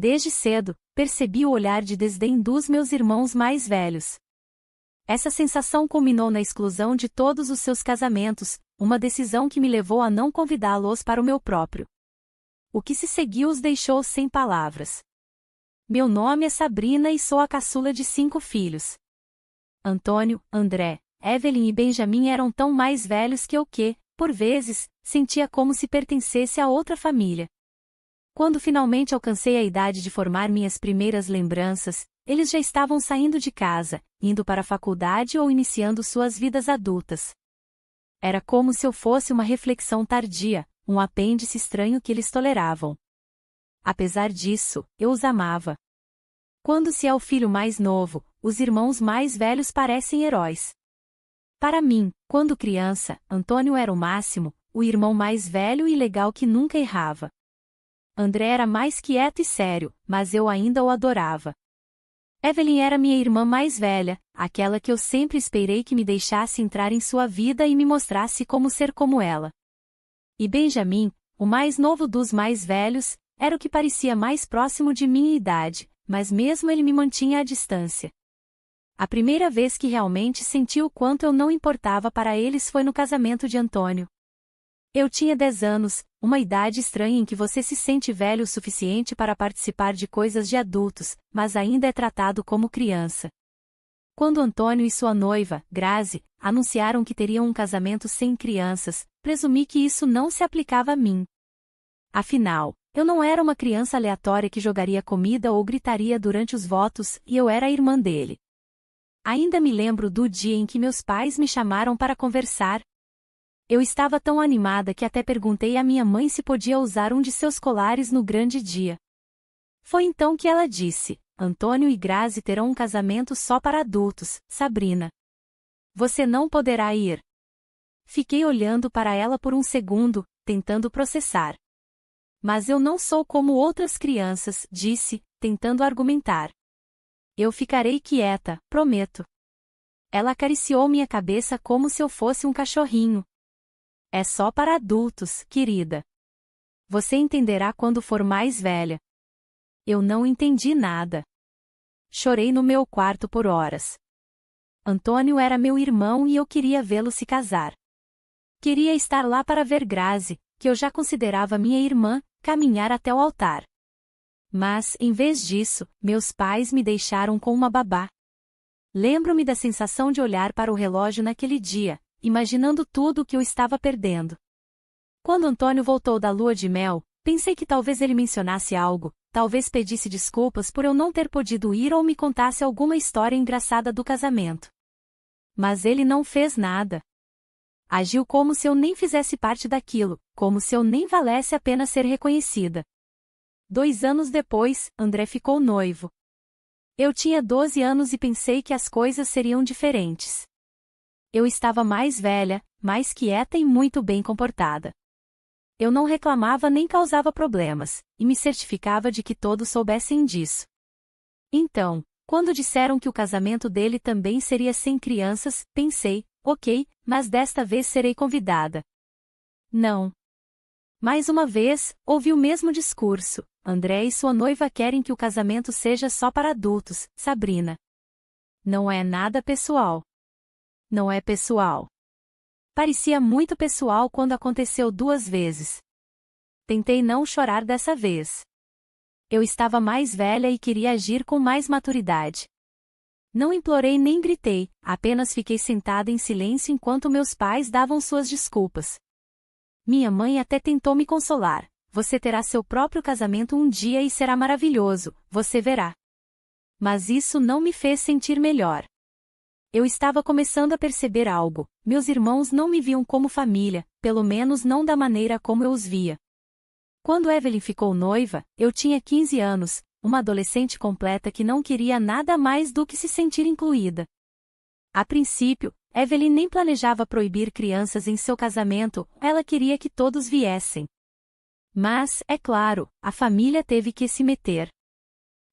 Desde cedo, percebi o olhar de desdém dos meus irmãos mais velhos. Essa sensação culminou na exclusão de todos os seus casamentos, uma decisão que me levou a não convidá-los para o meu próprio. O que se seguiu os deixou sem palavras. Meu nome é Sabrina e sou a caçula de 5 filhos. Antônio, André, Evelyn e Benjamin eram tão mais velhos que eu que, por vezes, sentia como se pertencesse a outra família. Quando finalmente alcancei a idade de formar minhas primeiras lembranças, eles já estavam saindo de casa, indo para a faculdade ou iniciando suas vidas adultas. Era como se eu fosse uma reflexão tardia, um apêndice estranho que eles toleravam. Apesar disso, eu os amava. Quando se é o filho mais novo, os irmãos mais velhos parecem heróis. Para mim, quando criança, Antônio era o máximo, o irmão mais velho e legal que nunca errava. André era mais quieto e sério, mas eu ainda o adorava. Evelyn era minha irmã mais velha, aquela que eu sempre esperei que me deixasse entrar em sua vida e me mostrasse como ser como ela. E Benjamin, o mais novo dos mais velhos, era o que parecia mais próximo de minha idade, mas mesmo ele me mantinha à distância. A primeira vez que realmente senti o quanto eu não importava para eles foi no casamento de Antônio. Eu tinha 10 anos, uma idade estranha em que você se sente velho o suficiente para participar de coisas de adultos, mas ainda é tratado como criança. Quando Antônio e sua noiva, Grazi, anunciaram que teriam um casamento sem crianças, presumi que isso não se aplicava a mim. Afinal, eu não era uma criança aleatória que jogaria comida ou gritaria durante os votos, e eu era a irmã dele. Ainda me lembro do dia em que meus pais me chamaram para conversar. Eu estava tão animada que até perguntei à minha mãe se podia usar um de seus colares no grande dia. Foi então que ela disse: Antônio e Grazi terão um casamento só para adultos, Sabrina. Você não poderá ir. Fiquei olhando para ela por um segundo, tentando processar. Mas eu não sou como outras crianças, disse, tentando argumentar. Eu ficarei quieta, prometo. Ela acariciou minha cabeça como se eu fosse um cachorrinho. É só para adultos, querida. Você entenderá quando for mais velha. Eu não entendi nada. Chorei no meu quarto por horas. Antônio era meu irmão e eu queria vê-lo se casar. Queria estar lá para ver Grazi, que eu já considerava minha irmã, caminhar até o altar. Mas, em vez disso, meus pais me deixaram com uma babá. Lembro-me da sensação de olhar para o relógio naquele dia, imaginando tudo o que eu estava perdendo. Quando Antônio voltou da lua de mel, pensei que talvez ele mencionasse algo, talvez pedisse desculpas por eu não ter podido ir ou me contasse alguma história engraçada do casamento. Mas ele não fez nada. Agiu como se eu nem fizesse parte daquilo, como se eu nem valesse a pena ser reconhecida. 2 anos depois, André ficou noivo. Eu tinha 12 anos e pensei que as coisas seriam diferentes. Eu estava mais velha, mais quieta e muito bem comportada. Eu não reclamava nem causava problemas, e me certificava de que todos soubessem disso. Então, quando disseram que o casamento dele também seria sem crianças, pensei, ok, mas desta vez serei convidada. Não. Mais uma vez, ouvi o mesmo discurso: André e sua noiva querem que o casamento seja só para adultos, Sabrina. Não é nada pessoal. Não é pessoal. Parecia muito pessoal quando aconteceu 2 vezes. Tentei não chorar dessa vez. Eu estava mais velha e queria agir com mais maturidade. Não implorei nem gritei, apenas fiquei sentada em silêncio enquanto meus pais davam suas desculpas. Minha mãe até tentou me consolar: você terá seu próprio casamento um dia e será maravilhoso, você verá. Mas isso não me fez sentir melhor. Eu estava começando a perceber algo: meus irmãos não me viam como família, pelo menos não da maneira como eu os via. Quando Evelyn ficou noiva, eu tinha 15 anos, uma adolescente completa que não queria nada mais do que se sentir incluída. A princípio, Evelyn nem planejava proibir crianças em seu casamento, ela queria que todos viessem. Mas, é claro, a família teve que se meter.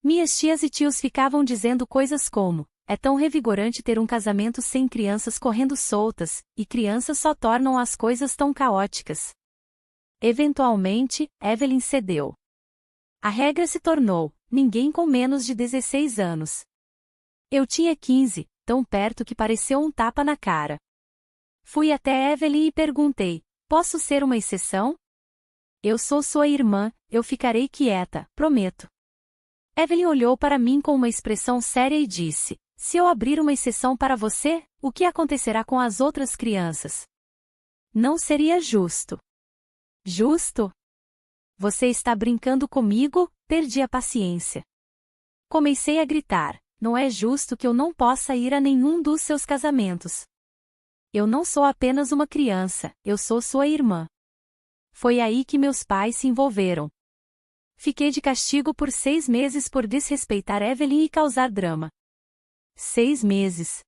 Minhas tias e tios ficavam dizendo coisas como: é tão revigorante ter um casamento sem crianças correndo soltas, e crianças só tornam as coisas tão caóticas. Eventualmente, Evelyn cedeu. A regra se tornou: ninguém com menos de 16 anos. Eu tinha 15, tão perto que pareceu um tapa na cara. Fui até Evelyn e perguntei: posso ser uma exceção? Eu sou sua irmã, eu ficarei quieta, prometo. Evelyn olhou para mim com uma expressão séria e disse: se eu abrir uma exceção para você, o que acontecerá com as outras crianças? Não seria justo. Justo? Você está brincando comigo? Perdi a paciência. Comecei a gritar: não é justo que eu não possa ir a nenhum dos seus casamentos. Eu não sou apenas uma criança, eu sou sua irmã. Foi aí que meus pais se envolveram. Fiquei de castigo por 6 meses por desrespeitar Evelyn e causar drama. 6 meses.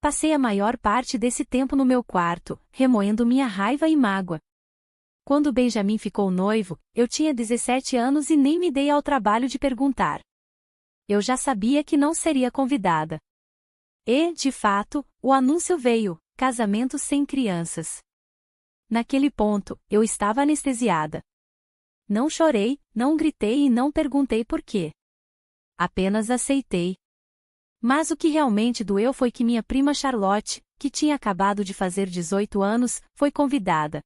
Passei a maior parte desse tempo no meu quarto, remoendo minha raiva e mágoa. Quando Benjamin ficou noivo, eu tinha 17 anos e nem me dei ao trabalho de perguntar. Eu já sabia que não seria convidada. E, de fato, o anúncio veio: casamento sem crianças. Naquele ponto, eu estava anestesiada. Não chorei, não gritei e não perguntei por quê. Apenas aceitei. Mas o que realmente doeu foi que minha prima Charlotte, que tinha acabado de fazer 18 anos, foi convidada.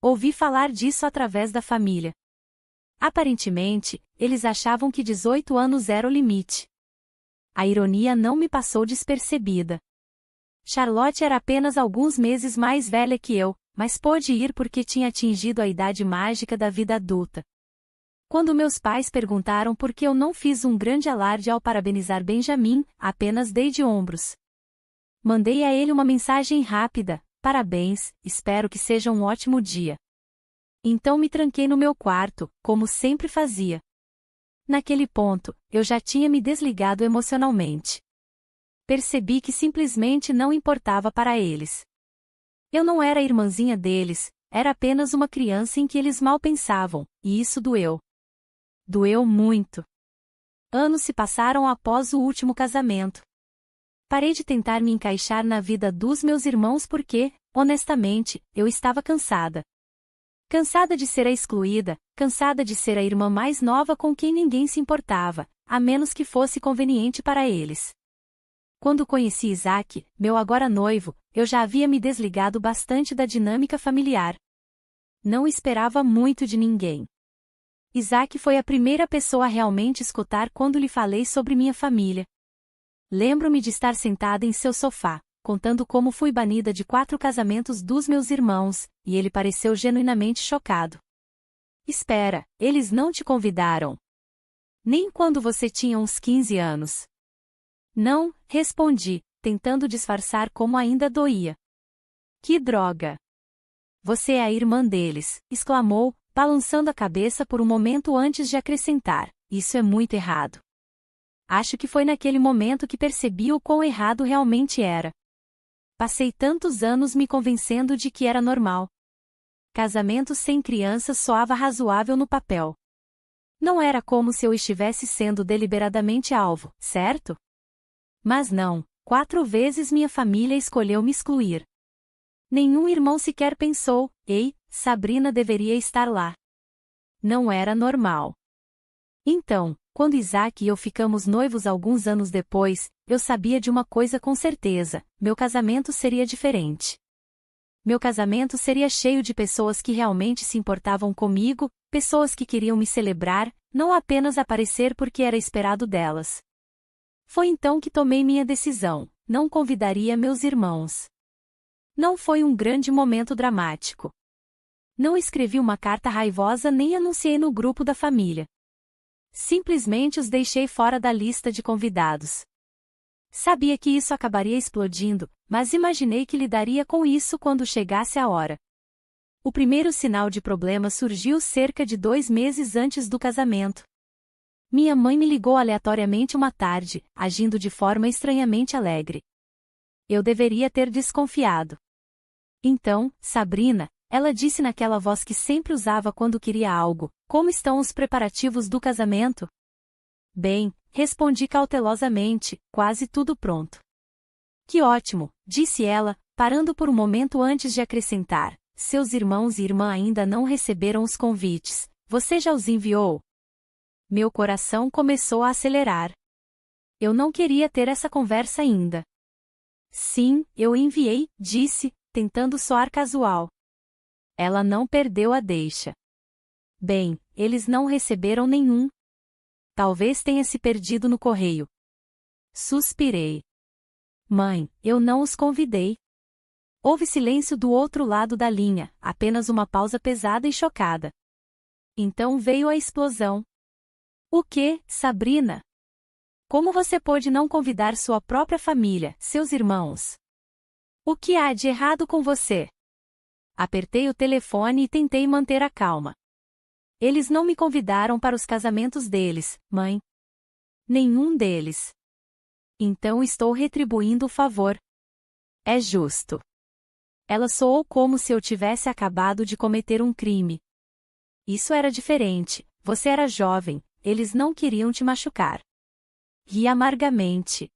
Ouvi falar disso através da família. Aparentemente, eles achavam que 18 anos era o limite. A ironia não me passou despercebida. Charlotte era apenas alguns meses mais velha que eu, mas pôde ir porque tinha atingido a idade mágica da vida adulta. Quando meus pais perguntaram por que eu não fiz um grande alarde ao parabenizar Benjamin, apenas dei de ombros. Mandei a ele uma mensagem rápida: parabéns, espero que seja um ótimo dia. Então me tranquei no meu quarto, como sempre fazia. Naquele ponto, eu já tinha me desligado emocionalmente. Percebi que simplesmente não importava para eles. Eu não era a irmãzinha deles, era apenas uma criança em que eles mal pensavam, e isso doeu. Doeu muito. Anos se passaram após o último casamento. Parei de tentar me encaixar na vida dos meus irmãos porque, honestamente, eu estava cansada. Cansada de ser a excluída, cansada de ser a irmã mais nova com quem ninguém se importava, a menos que fosse conveniente para eles. Quando conheci Isaac, meu agora noivo, eu já havia me desligado bastante da dinâmica familiar. Não esperava muito de ninguém. Isaac foi a primeira pessoa a realmente escutar quando lhe falei sobre minha família. Lembro-me de estar sentada em seu sofá, contando como fui banida de 4 casamentos dos meus irmãos, e ele pareceu genuinamente chocado. Espera, eles não te convidaram? Nem quando você tinha uns 15 anos. Não, respondi, tentando disfarçar como ainda doía. Que droga! Você é a irmã deles, exclamou, balançando a cabeça por um momento antes de acrescentar: isso é muito errado. Acho que foi naquele momento que percebi o quão errado realmente era. Passei tantos anos me convencendo de que era normal. Casamento sem crianças soava razoável no papel. Não era como se eu estivesse sendo deliberadamente alvo, certo? Mas não, 4 vezes minha família escolheu me excluir. Nenhum irmão sequer pensou: ei, Sabrina deveria estar lá. Não era normal. Então, quando Isaac e eu ficamos noivos alguns anos depois, eu sabia de uma coisa com certeza: meu casamento seria diferente. Meu casamento seria cheio de pessoas que realmente se importavam comigo, pessoas que queriam me celebrar, não apenas aparecer porque era esperado delas. Foi então que tomei minha decisão: não convidaria meus irmãos. Não foi um grande momento dramático. Não escrevi uma carta raivosa nem anunciei no grupo da família. Simplesmente os deixei fora da lista de convidados. Sabia que isso acabaria explodindo, mas imaginei que lidaria com isso quando chegasse a hora. O primeiro sinal de problema surgiu cerca de 2 meses antes do casamento. Minha mãe me ligou aleatoriamente uma tarde, agindo de forma estranhamente alegre. Eu deveria ter desconfiado. Então, Sabrina, ela disse naquela voz que sempre usava quando queria algo: como estão os preparativos do casamento? Bem, respondi cautelosamente, quase tudo pronto. Que ótimo, disse ela, parando por um momento antes de acrescentar: seus irmãos e irmã ainda não receberam os convites, você já os enviou? Meu coração começou a acelerar. Eu não queria ter essa conversa ainda. Sim, eu enviei, disse, tentando soar casual. Ela não perdeu a deixa. Bem, eles não receberam nenhum. Talvez tenha se perdido no correio. Suspirei. Mãe, eu não os convidei. Houve silêncio do outro lado da linha, apenas uma pausa pesada e chocada. Então veio a explosão. O que, Sabrina? Como você pôde não convidar sua própria família, seus irmãos? O que há de errado com você? Apertei o telefone e tentei manter a calma. Eles não me convidaram para os casamentos deles, mãe. Nenhum deles. Então estou retribuindo o favor. É justo. Ela soou como se eu tivesse acabado de cometer um crime. Isso era diferente, você era jovem, eles não queriam te machucar. Ri amargamente.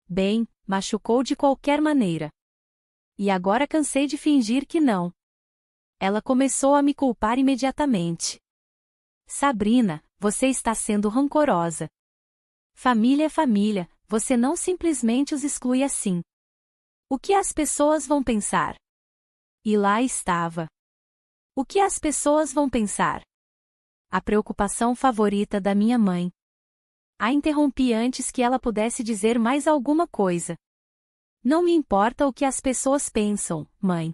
Bem, machucou de qualquer maneira. E agora cansei de fingir que não. Ela começou a me culpar imediatamente. Sabrina, você está sendo rancorosa. Família é família, você não simplesmente os exclui assim. O que as pessoas vão pensar? E lá estava. O que as pessoas vão pensar? A preocupação favorita da minha mãe. A interrompi antes que ela pudesse dizer mais alguma coisa. Não me importa o que as pessoas pensam, mãe.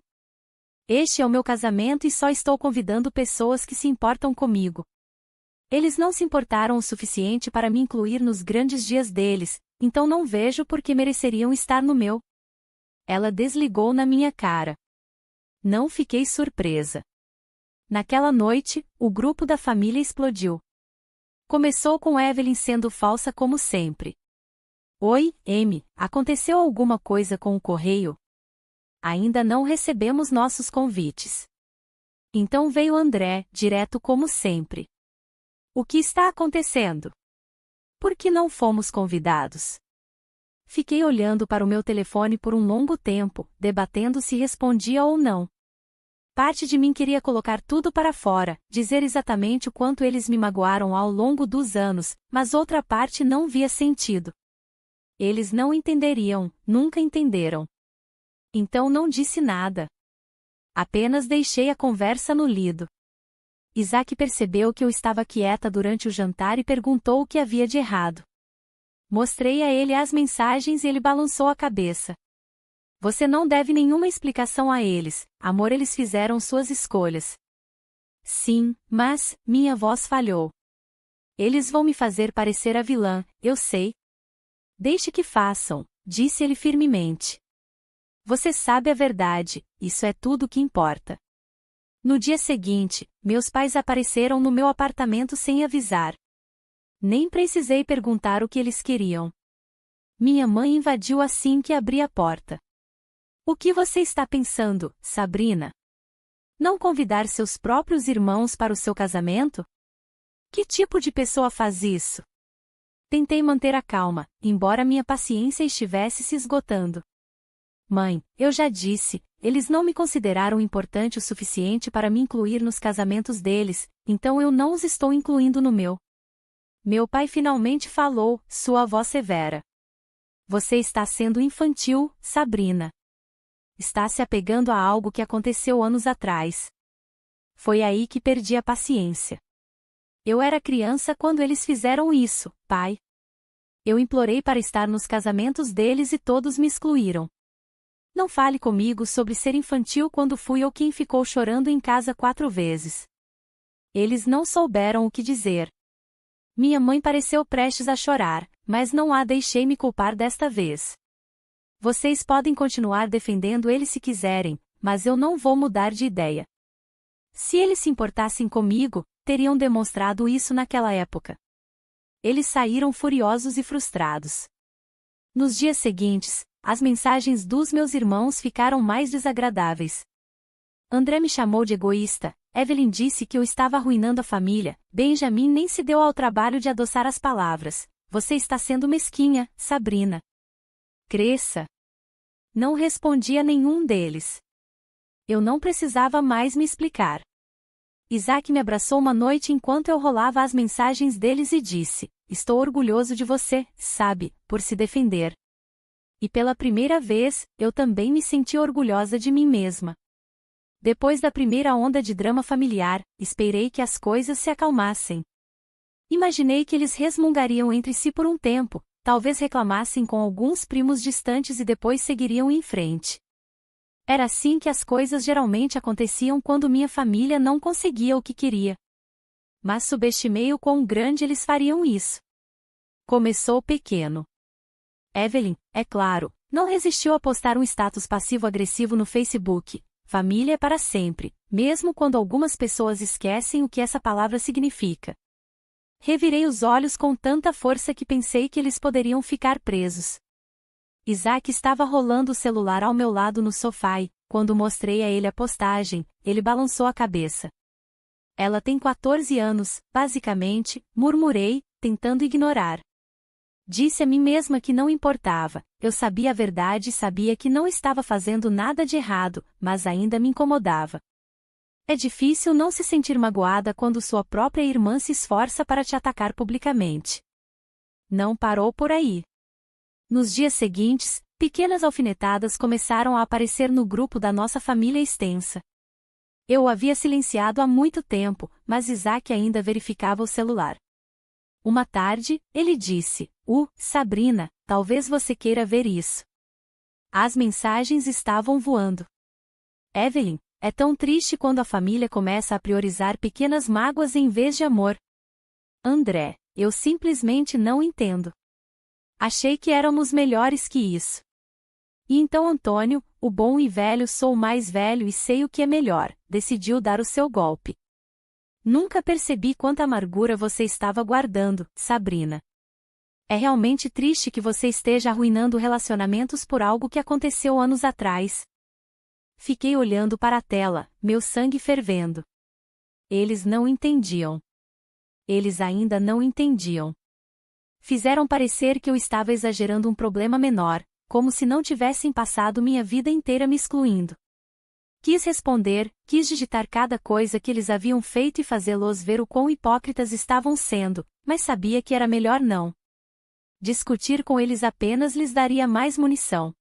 Este é o meu casamento e só estou convidando pessoas que se importam comigo. Eles não se importaram o suficiente para me incluir nos grandes dias deles, então não vejo por que mereceriam estar no meu. Ela desligou na minha cara. Não fiquei surpresa. Naquela noite, o grupo da família explodiu. Começou com Evelyn sendo falsa como sempre. Oi, Amy, aconteceu alguma coisa com o correio? Ainda não recebemos nossos convites. Então veio André, direto como sempre. O que está acontecendo? Por que não fomos convidados? Fiquei olhando para o meu telefone por um longo tempo, debatendo se respondia ou não. Parte de mim queria colocar tudo para fora, dizer exatamente o quanto eles me magoaram ao longo dos anos, mas outra parte não via sentido. Eles não entenderiam, nunca entenderam. Então não disse nada. Apenas deixei a conversa no lido. Isaac percebeu que eu estava quieta durante o jantar e perguntou o que havia de errado. Mostrei a ele as mensagens e ele balançou a cabeça. Você não deve nenhuma explicação a eles, amor, eles fizeram suas escolhas. Sim, mas, minha voz falhou. Eles vão me fazer parecer a vilã, eu sei. Deixe que façam, disse ele firmemente. Você sabe a verdade, isso é tudo o que importa. No dia seguinte, meus pais apareceram no meu apartamento sem avisar. Nem precisei perguntar o que eles queriam. Minha mãe invadiu assim que abri a porta. O que você está pensando, Sabrina? Não convidar seus próprios irmãos para o seu casamento? Que tipo de pessoa faz isso? Tentei manter a calma, embora minha paciência estivesse se esgotando. Mãe, eu já disse, eles não me consideraram importante o suficiente para me incluir nos casamentos deles, então eu não os estou incluindo no meu. Meu pai finalmente falou, sua voz severa. Você está sendo infantil, Sabrina. Está se apegando a algo que aconteceu anos atrás. Foi aí que perdi a paciência. Eu era criança quando eles fizeram isso, pai. Eu implorei para estar nos casamentos deles e todos me excluíram. Não fale comigo sobre ser infantil quando fui eu quem ficou chorando em casa 4 vezes. Eles não souberam o que dizer. Minha mãe pareceu prestes a chorar, mas não a deixei me culpar desta vez. Vocês podem continuar defendendo ele se quiserem, mas eu não vou mudar de ideia. Se eles se importassem comigo, teriam demonstrado isso naquela época. Eles saíram furiosos e frustrados. Nos dias seguintes, as mensagens dos meus irmãos ficaram mais desagradáveis. André me chamou de egoísta, Evelyn disse que eu estava arruinando a família, Benjamin nem se deu ao trabalho de adoçar as palavras. Você está sendo mesquinha, Sabrina. Cresça. Não respondi a nenhum deles. Eu não precisava mais me explicar. Isaac me abraçou uma noite enquanto eu rolava as mensagens deles e disse: "Estou orgulhoso de você, sabe, por se defender." E pela primeira vez, eu também me senti orgulhosa de mim mesma. Depois da primeira onda de drama familiar, esperei que as coisas se acalmassem. Imaginei que eles resmungariam entre si por um tempo, talvez reclamassem com alguns primos distantes e depois seguiriam em frente. Era assim que as coisas geralmente aconteciam quando minha família não conseguia o que queria. Mas subestimei o quão grande eles fariam isso. Começou pequeno. Evelyn, é claro, não resistiu a postar um status passivo-agressivo no Facebook: "Família é para sempre", mesmo quando algumas pessoas esquecem o que essa palavra significa. Revirei os olhos com tanta força que pensei que eles poderiam ficar presos. Isaac estava rolando o celular ao meu lado no sofá e, quando mostrei a ele a postagem, ele balançou a cabeça. "Ela tem 14 anos, basicamente", murmurei, tentando ignorar. Disse a mim mesma que não importava, eu sabia a verdade e sabia que não estava fazendo nada de errado, mas ainda me incomodava. É difícil não se sentir magoada quando sua própria irmã se esforça para te atacar publicamente. Não parou por aí. Nos dias seguintes, pequenas alfinetadas começaram a aparecer no grupo da nossa família extensa. Eu o havia silenciado há muito tempo, mas Isaac ainda verificava o celular. Uma tarde, ele disse: Sabrina, talvez você queira ver isso." As mensagens estavam voando. "Evelyn, é tão triste quando a família começa a priorizar pequenas mágoas em vez de amor." "André, eu simplesmente não entendo. Achei que éramos melhores que isso." E então Antônio, o bom e velho "sou mais velho e sei o que é melhor", decidiu dar o seu golpe. "Nunca percebi quanta amargura você estava guardando, Sabrina. É realmente triste que você esteja arruinando relacionamentos por algo que aconteceu anos atrás." Fiquei olhando para a tela, meu sangue fervendo. Eles não entendiam. Eles ainda não entendiam. Fizeram parecer que eu estava exagerando um problema menor, como se não tivessem passado minha vida inteira me excluindo. Quis responder, quis digitar cada coisa que eles haviam feito e fazê-los ver o quão hipócritas estavam sendo, mas sabia que era melhor não. Discutir com eles apenas lhes daria mais munição.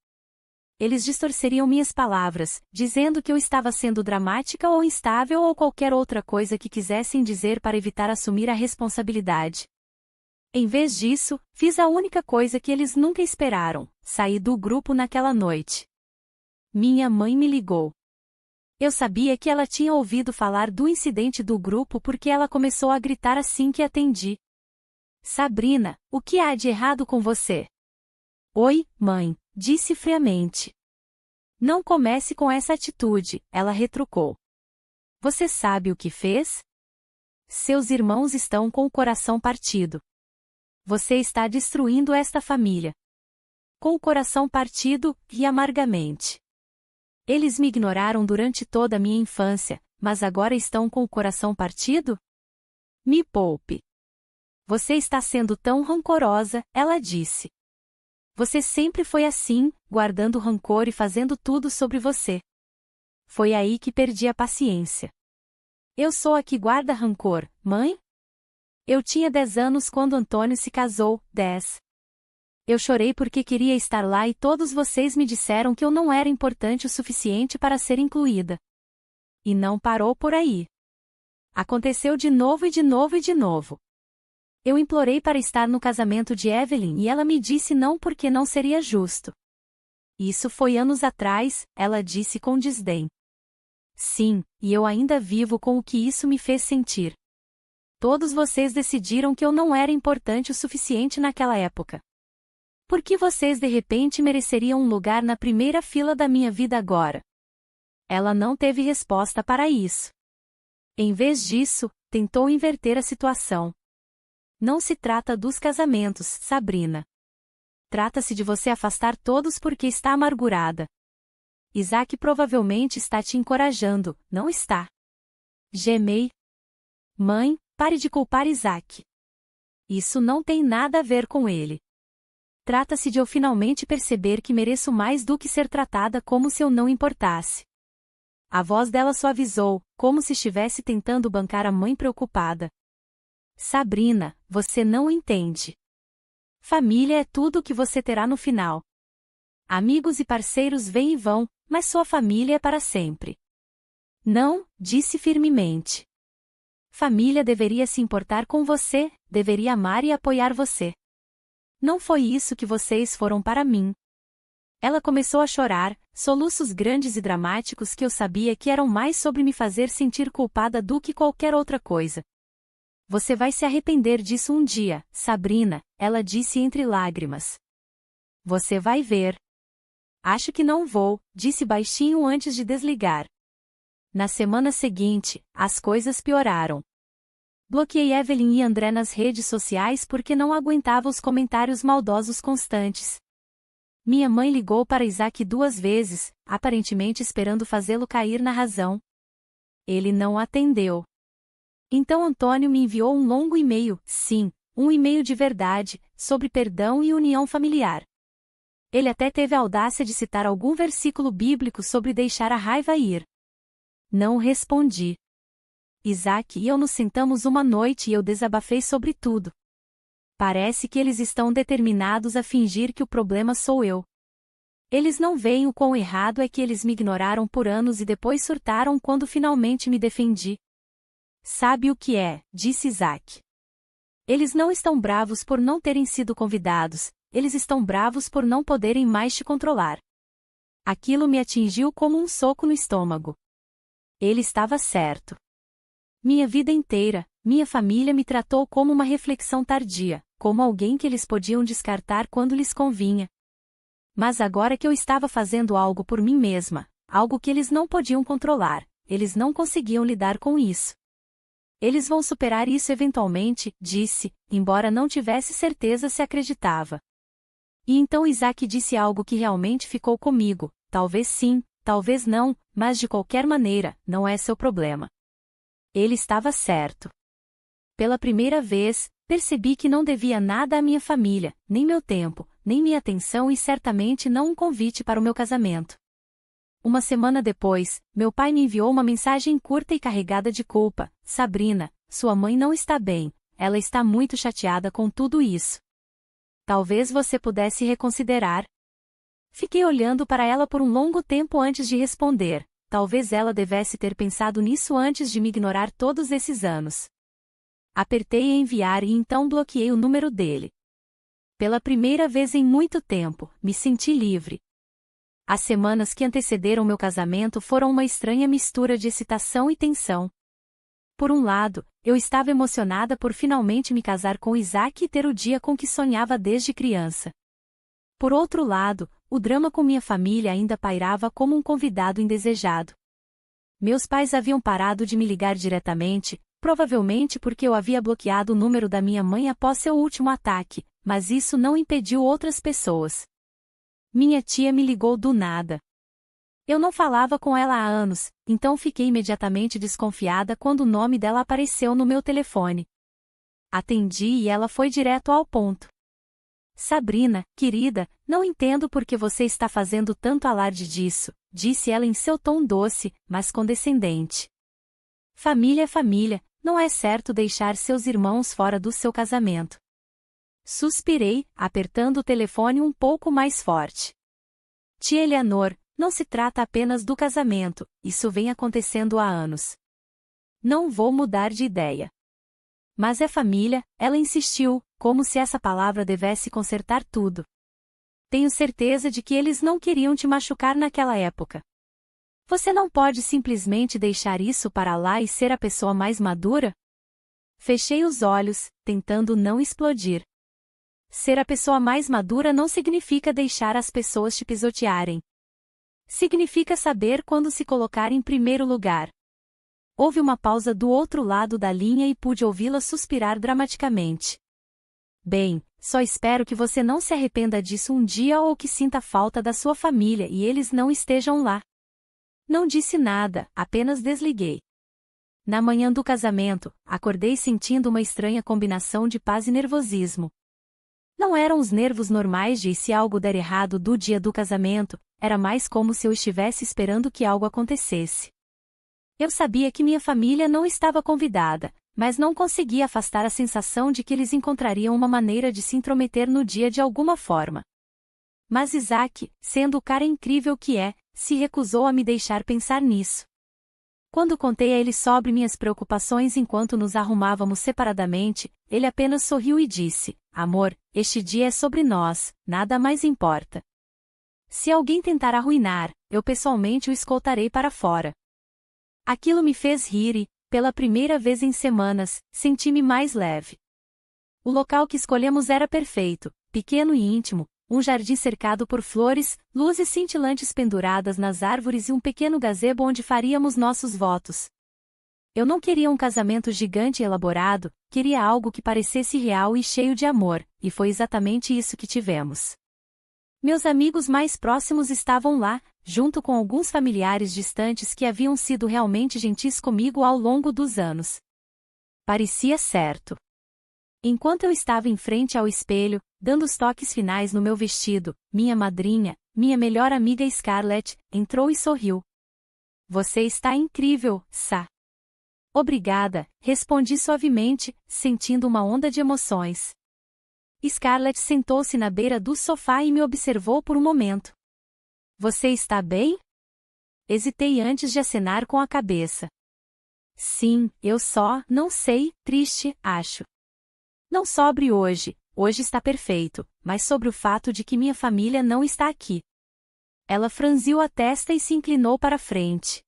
Eles distorceriam minhas palavras, dizendo que eu estava sendo dramática ou instável ou qualquer outra coisa que quisessem dizer para evitar assumir a responsabilidade. Em vez disso, fiz a única coisa que eles nunca esperaram: saí do grupo naquela noite. Minha mãe me ligou. Eu sabia que ela tinha ouvido falar do incidente do grupo porque ela começou a gritar assim que atendi. "Sabrina, o que há de errado com você?" "Oi, mãe", disse friamente. "Não comece com essa atitude", ela retrucou. "Você sabe o que fez? Seus irmãos estão com o coração partido. Você está destruindo esta família." Com o coração partido, e amargamente. "Eles me ignoraram durante toda a minha infância, mas agora estão com o coração partido? Me poupe." "Você está sendo tão rancorosa", ela disse. "Você sempre foi assim, guardando rancor e fazendo tudo sobre você." Foi aí que perdi a paciência. "Eu sou a que guarda rancor, mãe?" Eu tinha 10 anos quando Antônio se casou, 10. Eu chorei porque queria estar lá e todos vocês me disseram que eu não era importante o suficiente para ser incluída. E não parou por aí. Aconteceu de novo e de novo e de novo. Eu implorei para estar no casamento de Evelyn e ela me disse não porque não seria justo. "Isso foi anos atrás", ela disse com desdém. "Sim, e eu ainda vivo com o que isso me fez sentir. Todos vocês decidiram que eu não era importante o suficiente naquela época. Por que vocês de repente mereceriam um lugar na primeira fila da minha vida agora?" Ela não teve resposta para isso. Em vez disso, tentou inverter a situação. "Não se trata dos casamentos, Sabrina. Trata-se de você afastar todos porque está amargurada. Isaac provavelmente está te encorajando, não está?" Gemei. "Mãe, pare de culpar Isaac. Isso não tem nada a ver com ele. Trata-se de eu finalmente perceber que mereço mais do que ser tratada como se eu não importasse." A voz dela suavizou, como se estivesse tentando bancar a mãe preocupada. Sabrina, você não entende. Família é tudo o que você terá no final. Amigos e parceiros vêm e vão, mas sua família é para sempre. Não, disse firmemente. Família deveria se importar com você, deveria amar e apoiar você. Não foi isso que vocês foram para mim. Ela começou a chorar, soluços grandes e dramáticos que eu sabia que eram mais sobre me fazer sentir culpada do que qualquer outra coisa. Você vai se arrepender disso um dia, Sabrina, ela disse entre lágrimas. Você vai ver. Acho que não vou, disse baixinho antes de desligar. Na semana seguinte, as coisas pioraram. Bloqueei Evelyn e André nas redes sociais porque não aguentava os comentários maldosos constantes. Minha mãe ligou para Isaac 2 vezes, aparentemente esperando fazê-lo cair na razão. Ele não atendeu. Então Antônio me enviou um longo e-mail, sim, um e-mail de verdade, sobre perdão e união familiar. Ele até teve a audácia de citar algum versículo bíblico sobre deixar a raiva ir. Não respondi. Isaac e eu nos sentamos uma noite e eu desabafei sobre tudo. Parece que eles estão determinados a fingir que o problema sou eu. Eles não veem o quão errado é que eles me ignoraram por anos e depois surtaram quando finalmente me defendi. Sabe o que é, disse Isaac. Eles não estão bravos por não terem sido convidados, eles estão bravos por não poderem mais te controlar. Aquilo me atingiu como um soco no estômago. Ele estava certo. Minha vida inteira, minha família me tratou como uma reflexão tardia, como alguém que eles podiam descartar quando lhes convinha. Mas agora que eu estava fazendo algo por mim mesma, algo que eles não podiam controlar, eles não conseguiam lidar com isso. Eles vão superar isso eventualmente, disse, embora não tivesse certeza se acreditava. E então Isaac disse algo que realmente ficou comigo, talvez sim, talvez não, mas de qualquer maneira, não é seu problema. Ele estava certo. Pela primeira vez, percebi que não devia nada à minha família, nem meu tempo, nem minha atenção e certamente não um convite para o meu casamento. Uma semana depois, meu pai me enviou uma mensagem curta e carregada de culpa. Sabrina, sua mãe não está bem, ela está muito chateada com tudo isso. Talvez você pudesse reconsiderar. Fiquei olhando para ela por um longo tempo antes de responder. Talvez ela devesse ter pensado nisso antes de me ignorar todos esses anos. Apertei em enviar e então bloqueei o número dele. Pela primeira vez em muito tempo, me senti livre. As semanas que antecederam meu casamento foram uma estranha mistura de excitação e tensão. Por um lado, eu estava emocionada por finalmente me casar com Isaac e ter o dia com que sonhava desde criança. Por outro lado, o drama com minha família ainda pairava como um convidado indesejado. Meus pais haviam parado de me ligar diretamente, provavelmente porque eu havia bloqueado o número da minha mãe após seu último ataque, mas isso não impediu outras pessoas. Minha tia me ligou do nada. Eu não falava com ela há anos, então fiquei imediatamente desconfiada quando o nome dela apareceu no meu telefone. Atendi e ela foi direto ao ponto. Sabrina, querida, não entendo por que você está fazendo tanto alarde disso, disse ela em seu tom doce, mas condescendente. Família é família, não é certo deixar seus irmãos fora do seu casamento. Suspirei, apertando o telefone um pouco mais forte. Tia Eleanor, não se trata apenas do casamento, isso vem acontecendo há anos. Não vou mudar de ideia. Mas é família, ela insistiu, como se essa palavra devesse consertar tudo. Tenho certeza de que eles não queriam te machucar naquela época. Você não pode simplesmente deixar isso para lá e ser a pessoa mais madura? Fechei os olhos, tentando não explodir. Ser a pessoa mais madura não significa deixar as pessoas te pisotearem. Significa saber quando se colocar em primeiro lugar. Houve uma pausa do outro lado da linha e pude ouvi-la suspirar dramaticamente. Bem, só espero que você não se arrependa disso um dia ou que sinta falta da sua família e eles não estejam lá. Não disse nada, apenas desliguei. Na manhã do casamento, acordei sentindo uma estranha combinação de paz e nervosismo. Não eram os nervos normais de se algo der errado do dia do casamento, era mais como se eu estivesse esperando que algo acontecesse. Eu sabia que minha família não estava convidada, mas não conseguia afastar a sensação de que eles encontrariam uma maneira de se intrometer no dia de alguma forma. Mas Isaac, sendo o cara incrível que é, se recusou a me deixar pensar nisso. Quando contei a ele sobre minhas preocupações enquanto nos arrumávamos separadamente, ele apenas sorriu e disse: "Amor, este dia é sobre nós, nada mais importa. Se alguém tentar arruinar, eu pessoalmente o escoltarei para fora." Aquilo me fez rir e, pela primeira vez em semanas, senti-me mais leve. O local que escolhemos era perfeito, pequeno e íntimo, um jardim cercado por flores, luzes cintilantes penduradas nas árvores e um pequeno gazebo onde faríamos nossos votos. Eu não queria um casamento gigante e elaborado, queria algo que parecesse real e cheio de amor, e foi exatamente isso que tivemos. Meus amigos mais próximos estavam lá, junto com alguns familiares distantes que haviam sido realmente gentis comigo ao longo dos anos. Parecia certo. Enquanto eu estava em frente ao espelho, dando os toques finais no meu vestido, minha madrinha, minha melhor amiga Scarlett, entrou e sorriu. "Você está incrível, Sa." "Obrigada", respondi suavemente, sentindo uma onda de emoções. Scarlett sentou-se na beira do sofá e me observou por um momento. "Você está bem?" Hesitei antes de acenar com a cabeça. "Sim, eu só, não sei, triste, acho. Não sobre hoje está perfeito, mas sobre o fato de que minha família não está aqui." Ela franziu a testa e se inclinou para frente.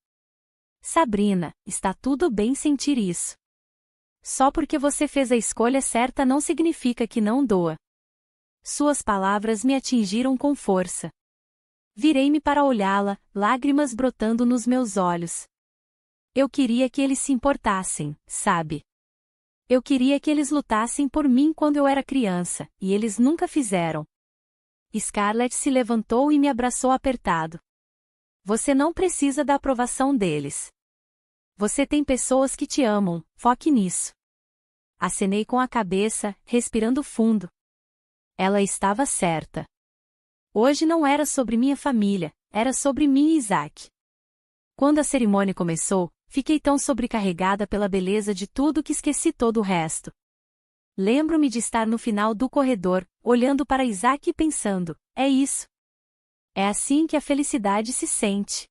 "Sabrina, está tudo bem sentir isso. Só porque você fez a escolha certa não significa que não doa." Suas palavras me atingiram com força. Virei-me para olhá-la, lágrimas brotando nos meus olhos. Eu queria que eles se importassem, sabe? Eu queria que eles lutassem por mim quando eu era criança, e eles nunca fizeram. Scarlett se levantou e me abraçou apertado. "Você não precisa da aprovação deles. Você tem pessoas que te amam, foque nisso." Acenei com a cabeça, respirando fundo. Ela estava certa. Hoje não era sobre minha família, era sobre mim e Isaac. Quando a cerimônia começou, fiquei tão sobrecarregada pela beleza de tudo que esqueci todo o resto. Lembro-me de estar no final do corredor, olhando para Isaac e pensando: é isso. É assim que a felicidade se sente.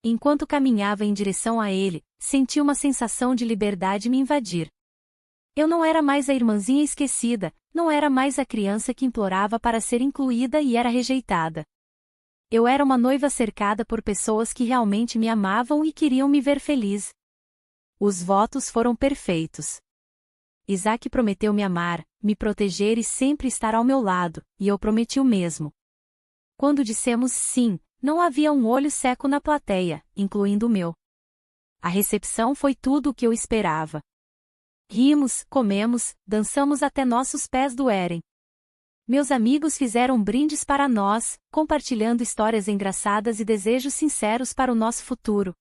Enquanto caminhava em direção a ele, senti uma sensação de liberdade me invadir. Eu não era mais a irmãzinha esquecida, não era mais a criança que implorava para ser incluída e era rejeitada. Eu era uma noiva cercada por pessoas que realmente me amavam e queriam me ver feliz. Os votos foram perfeitos. Isaac prometeu me amar, me proteger e sempre estar ao meu lado, e eu prometi o mesmo. Quando dissemos sim, não havia um olho seco na plateia, incluindo o meu. A recepção foi tudo o que eu esperava. Rimos, comemos, dançamos até nossos pés doerem. Meus amigos fizeram brindes para nós, compartilhando histórias engraçadas e desejos sinceros para o nosso futuro.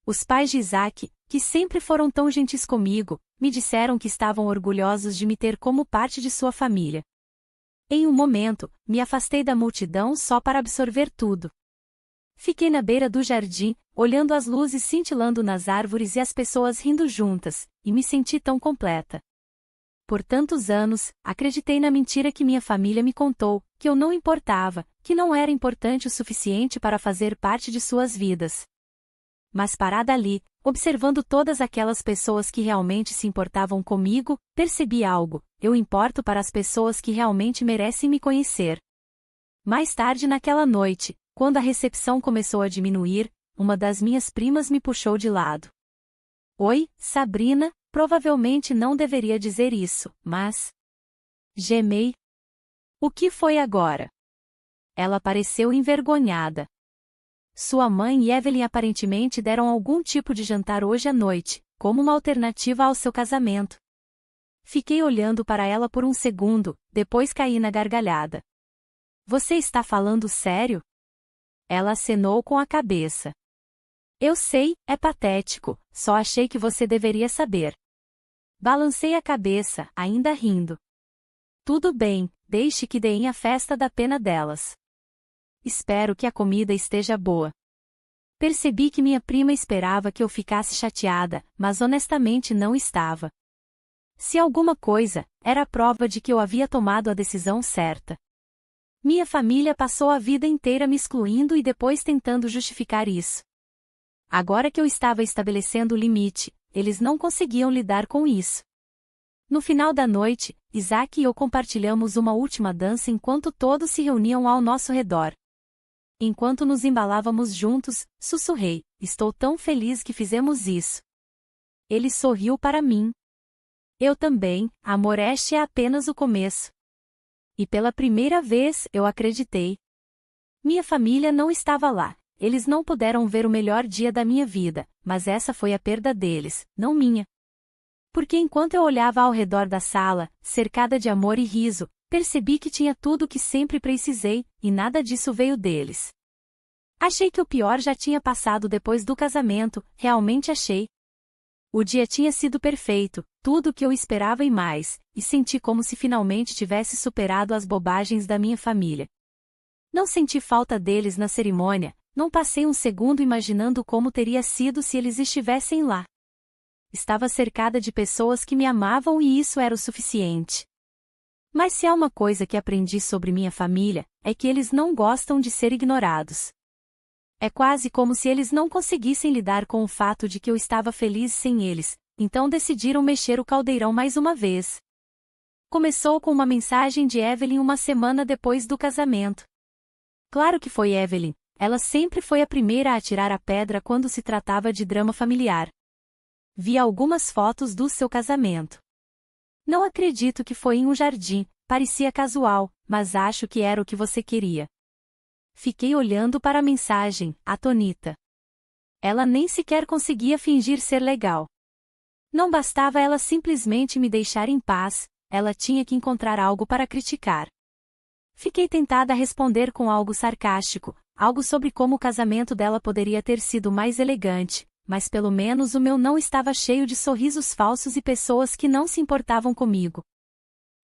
Os pais de Isaac, que sempre foram tão gentis comigo, me disseram que estavam orgulhosos de me ter como parte de sua família. Em um momento, me afastei da multidão só para absorver tudo. Fiquei na beira do jardim, olhando as luzes cintilando nas árvores e as pessoas rindo juntas, e me senti tão completa. Por tantos anos, acreditei na mentira que minha família me contou, que eu não importava, que não era importante o suficiente para fazer parte de suas vidas. Mas parada ali, observando todas aquelas pessoas que realmente se importavam comigo, percebi algo: eu importo para as pessoas que realmente merecem me conhecer. Mais tarde naquela noite, quando a recepção começou a diminuir, uma das minhas primas me puxou de lado. "Oi, Sabrina, provavelmente não deveria dizer isso, mas..." Gemei. "O que foi agora?" Ela pareceu envergonhada. Sua mãe e Evelyn aparentemente deram algum tipo de jantar hoje à noite, como uma alternativa ao seu casamento. Fiquei olhando para ela por um segundo, depois caí na gargalhada. "Você está falando sério?" Ela acenou com a cabeça. "Eu sei, é patético, só achei que você deveria saber." Balancei a cabeça, ainda rindo. "Tudo bem, deixe que deem a festa da pena delas. Espero que a comida esteja boa." Percebi que minha prima esperava que eu ficasse chateada, mas honestamente não estava. Se alguma coisa, era a prova de que eu havia tomado a decisão certa. Minha família passou a vida inteira me excluindo e depois tentando justificar isso. Agora que eu estava estabelecendo o limite, eles não conseguiam lidar com isso. No final da noite, Isaac e eu compartilhamos uma última dança enquanto todos se reuniam ao nosso redor. Enquanto nos embalávamos juntos, sussurrei: "Estou tão feliz que fizemos isso." Ele sorriu para mim. Eu também, amor, este é apenas o começo. E pela primeira vez, eu acreditei. Minha família não estava lá. Eles não puderam ver o melhor dia da minha vida, mas essa foi a perda deles, não minha. Porque enquanto eu olhava ao redor da sala, cercada de amor e riso, percebi que tinha tudo o que sempre precisei, e nada disso veio deles. Achei que o pior já tinha passado depois do casamento, realmente achei. O dia tinha sido perfeito, tudo o que eu esperava e mais, e senti como se finalmente tivesse superado as bobagens da minha família. Não senti falta deles na cerimônia, não passei um segundo imaginando como teria sido se eles estivessem lá. Estava cercada de pessoas que me amavam e isso era o suficiente. Mas se há uma coisa que aprendi sobre minha família, é que eles não gostam de ser ignorados. É quase como se eles não conseguissem lidar com o fato de que eu estava feliz sem eles, então decidiram mexer o caldeirão mais uma vez. Começou com uma mensagem de Evelyn uma semana depois do casamento. Claro que foi Evelyn, ela sempre foi a primeira a atirar a pedra quando se tratava de drama familiar. Vi algumas fotos do seu casamento. Não acredito que foi em um jardim, parecia casual, mas acho que era o que você queria. Fiquei olhando para a mensagem, atônita. Ela nem sequer conseguia fingir ser legal. Não bastava ela simplesmente me deixar em paz, ela tinha que encontrar algo para criticar. Fiquei tentada a responder com algo sarcástico, algo sobre como o casamento dela poderia ter sido mais elegante, mas pelo menos o meu não estava cheio de sorrisos falsos e pessoas que não se importavam comigo.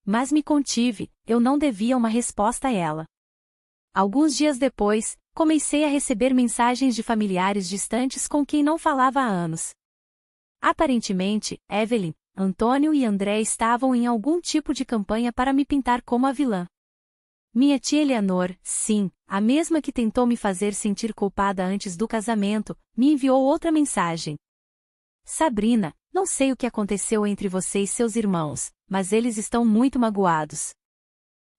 Mas me contive, eu não devia uma resposta a ela. Alguns dias depois, comecei a receber mensagens de familiares distantes com quem não falava há anos. Aparentemente, Evelyn, Antônio e André estavam em algum tipo de campanha para me pintar como a vilã. Minha tia Eleanor, sim, a mesma que tentou me fazer sentir culpada antes do casamento, me enviou outra mensagem. Sabrina, não sei o que aconteceu entre você e seus irmãos, mas eles estão muito magoados.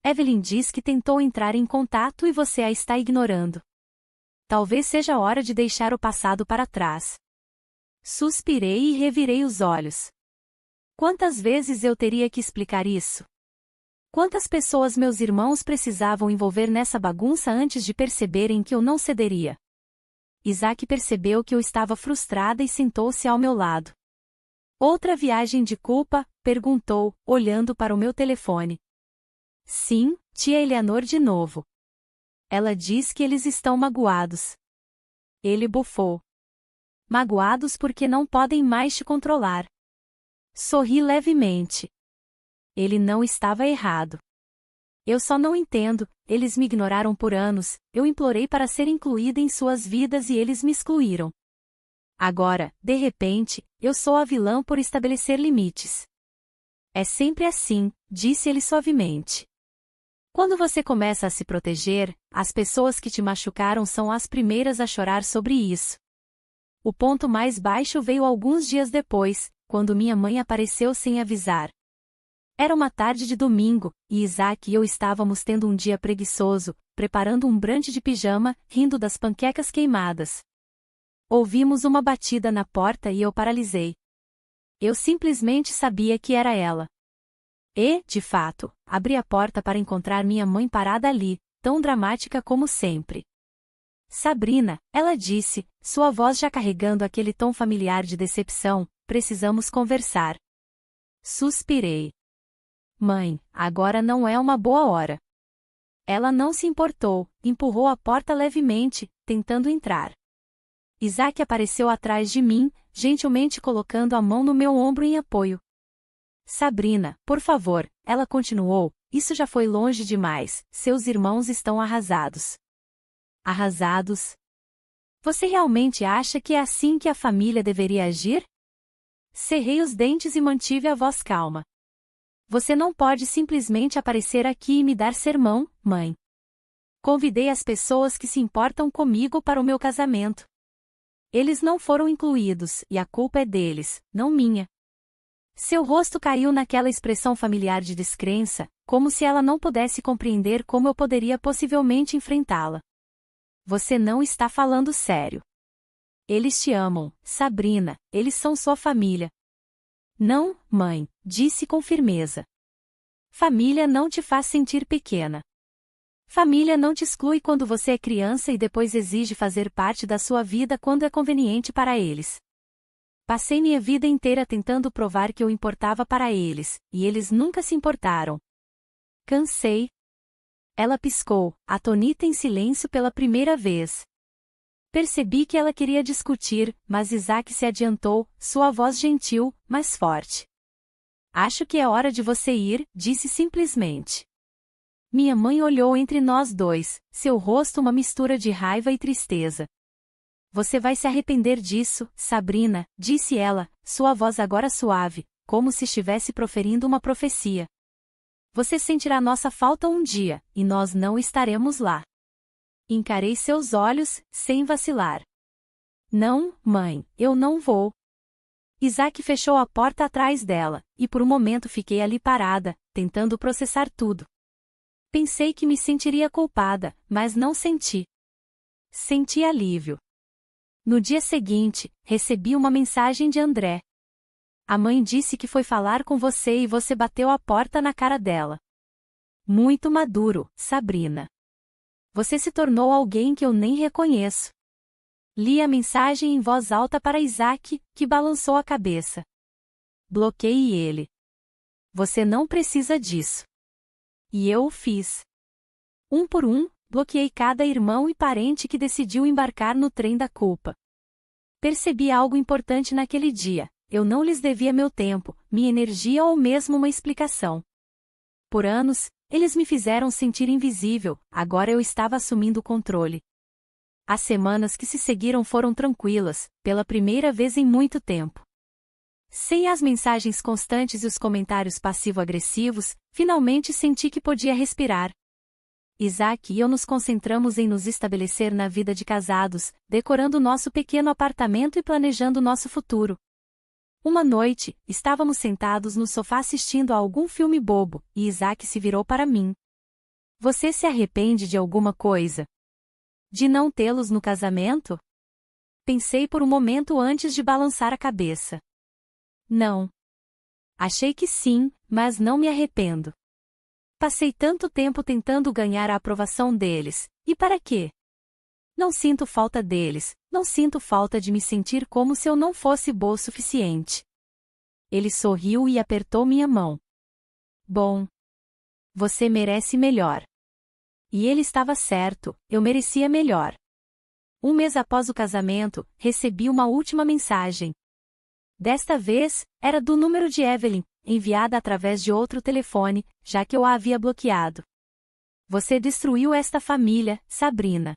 Evelyn diz que tentou entrar em contato e você a está ignorando. Talvez seja a hora de deixar o passado para trás. Suspirei e revirei os olhos. Quantas vezes eu teria que explicar isso? Quantas pessoas meus irmãos precisavam envolver nessa bagunça antes de perceberem que eu não cederia? Isaac percebeu que eu estava frustrada e sentou-se ao meu lado. Outra viagem de culpa? Perguntou, olhando para o meu telefone. Sim, tia Eleanor de novo. Ela diz que eles estão magoados. Ele bufou. Magoados porque não podem mais te controlar. Sorri levemente. Ele não estava errado. Eu só não entendo, eles me ignoraram por anos, eu implorei para ser incluída em suas vidas e eles me excluíram. Agora, de repente, eu sou a vilã por estabelecer limites. É sempre assim, disse ele suavemente. Quando você começa a se proteger, as pessoas que te machucaram são as primeiras a chorar sobre isso. O ponto mais baixo veio alguns dias depois, quando minha mãe apareceu sem avisar. Era uma tarde de domingo, e Isaac e eu estávamos tendo um dia preguiçoso, preparando um brunch de pijama, rindo das panquecas queimadas. Ouvimos uma batida na porta e eu paralisei. Eu simplesmente sabia que era ela. E, de fato, abri a porta para encontrar minha mãe parada ali, tão dramática como sempre. Sabrina, ela disse, sua voz já carregando aquele tom familiar de decepção, precisamos conversar. Suspirei. Mãe, agora não é uma boa hora. Ela não se importou, empurrou a porta levemente, tentando entrar. Isaac apareceu atrás de mim, gentilmente colocando a mão no meu ombro em apoio. Sabrina, por favor, ela continuou, isso já foi longe demais, seus irmãos estão arrasados. Arrasados? Você realmente acha que é assim que a família deveria agir? Cerrei os dentes e mantive a voz calma. Você não pode simplesmente aparecer aqui e me dar sermão, mãe. Convidei as pessoas que se importam comigo para o meu casamento. Eles não foram incluídos, e a culpa é deles, não minha. Seu rosto caiu naquela expressão familiar de descrença, como se ela não pudesse compreender como eu poderia possivelmente enfrentá-la. Você não está falando sério. Eles te amam, Sabrina, eles são sua família. Não, mãe, disse com firmeza. Família não te faz sentir pequena. Família não te exclui quando você é criança e depois exige fazer parte da sua vida quando é conveniente para eles. Passei minha vida inteira tentando provar que eu importava para eles, e eles nunca se importaram. Cansei. Ela piscou, atonita em silêncio pela primeira vez. Percebi que ela queria discutir, mas Isaac se adiantou, sua voz gentil, mas forte. Acho que é hora de você ir, disse simplesmente. Minha mãe olhou entre nós dois, seu rosto uma mistura de raiva e tristeza. Você vai se arrepender disso, Sabrina, disse ela, sua voz agora suave, como se estivesse proferindo uma profecia. Você sentirá nossa falta um dia, e nós não estaremos lá. Encarei seus olhos, sem vacilar. Não, mãe, eu não vou. Isaac fechou a porta atrás dela, e por um momento fiquei ali parada, tentando processar tudo. Pensei que me sentiria culpada, mas não senti. Senti alívio. No dia seguinte, recebi uma mensagem de André. A mãe disse que foi falar com você e você bateu a porta na cara dela. Muito maduro, Sabrina. Você se tornou alguém que eu nem reconheço. Li a mensagem em voz alta para Isaac, que balançou a cabeça. Bloqueei ele. Você não precisa disso. E eu o fiz. Um por um, bloqueei cada irmão e parente que decidiu embarcar no trem da culpa. Percebi algo importante naquele dia. Eu não lhes devia meu tempo, minha energia ou mesmo uma explicação. Por anos, eles me fizeram sentir invisível, agora eu estava assumindo o controle. As semanas que se seguiram foram tranquilas, pela primeira vez em muito tempo. Sem as mensagens constantes e os comentários passivo-agressivos, finalmente senti que podia respirar. Isaac e eu nos concentramos em nos estabelecer na vida de casados, decorando nosso pequeno apartamento e planejando nosso futuro. Uma noite, estávamos sentados no sofá assistindo a algum filme bobo, e Isaac se virou para mim. Você se arrepende de alguma coisa? De não tê-los no casamento? Pensei por um momento antes de balançar a cabeça. Não. Achei que sim, mas não me arrependo. Passei tanto tempo tentando ganhar a aprovação deles, e para quê? Não sinto falta deles, não sinto falta de me sentir como se eu não fosse boa o suficiente. Ele sorriu e apertou minha mão. Bom. Você merece melhor. E ele estava certo, eu merecia melhor. Um mês após o casamento, recebi uma última mensagem. Desta vez, era do número de Evelyn, enviada através de outro telefone, já que eu a havia bloqueado. Você destruiu esta família, Sabrina.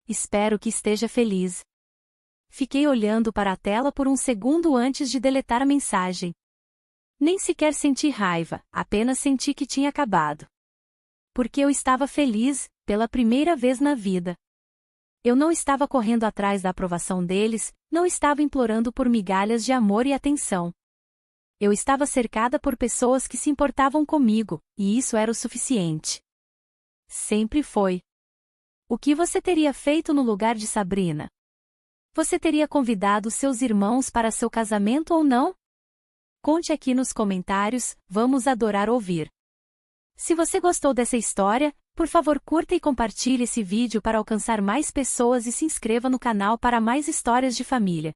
Espero que esteja feliz. Fiquei olhando para a tela por um segundo antes de deletar a mensagem. Nem sequer senti raiva, apenas senti que tinha acabado. Porque eu estava feliz, pela primeira vez na vida. Eu não estava correndo atrás da aprovação deles, não estava implorando por migalhas de amor e atenção. Eu estava cercada por pessoas que se importavam comigo, e isso era o suficiente. Sempre foi. O que você teria feito no lugar de Sabrina? Você teria convidado seus irmãos para seu casamento ou não? Conte aqui nos comentários, vamos adorar ouvir. Se você gostou dessa história, por favor curta e compartilhe esse vídeo para alcançar mais pessoas e se inscreva no canal para mais histórias de família.